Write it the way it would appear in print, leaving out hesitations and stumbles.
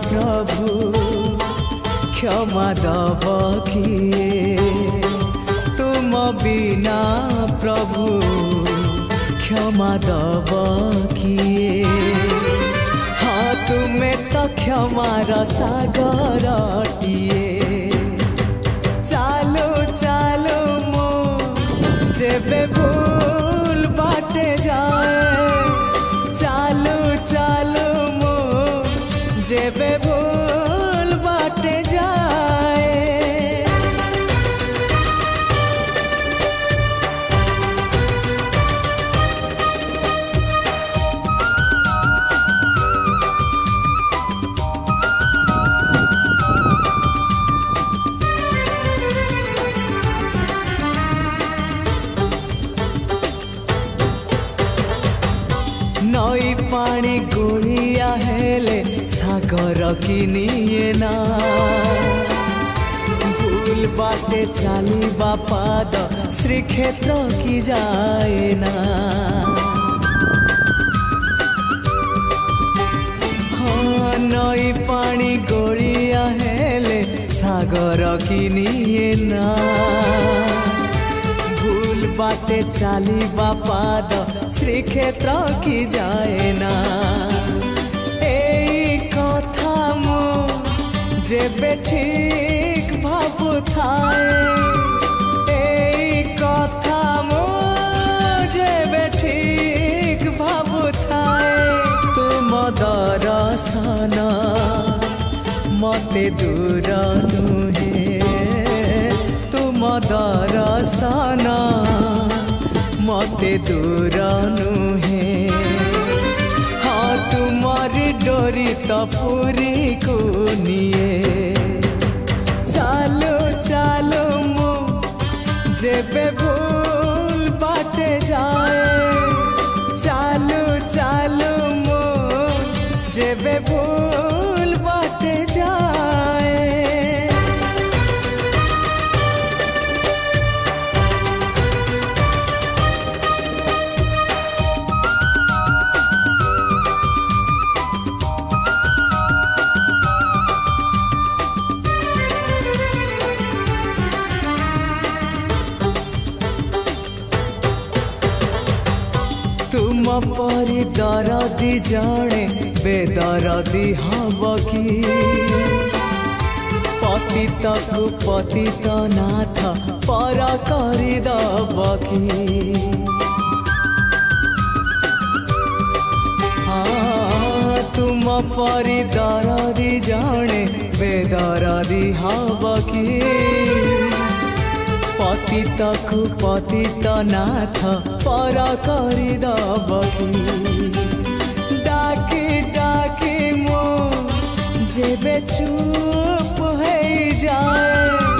प्रभु क्षमा दब किए तुम बिना प्रभु क्षमा दब किए हाँ तुम्हें तो क्षमार सागरटिए चालू चालू मो जेबे भूल बाटे जाए चालू चालू मो जेबे भूल बाटे जाए नई पानी गोलिया हेले सागर किनिए ना भूल बाटे चाली बापाद श्रीक्षेत्र की जाए ना हाँ नई पानी गोलिया हेले सागर किनिए ना भूल बाटे चाली बापाद श्रीक्षेत्र की जाए ना एई कथा मु जेबे ठीक भाबु थाए एई कथा मु जेबे ठीक भाबु थाए तुम दर्शन मते दूर नुहे तुम दर्शन मते दूर नुहे हाँ तुम्हारी डोरी तो पूरी को निए चालो चालो मु जेबे भूल बाटे जाए चालो चालो मु जेबे भूल बाटे जाए तुम परी दरदी जड़े बेदरदी हब कि पतित को पतित नाथ पर करी दब कि हाँ तुम परी दरदी जड़े बेदरदी हब कि पतित को पतित नाथ पर करी दब कि डाकी डाकी मो जेबे चुप हो जाए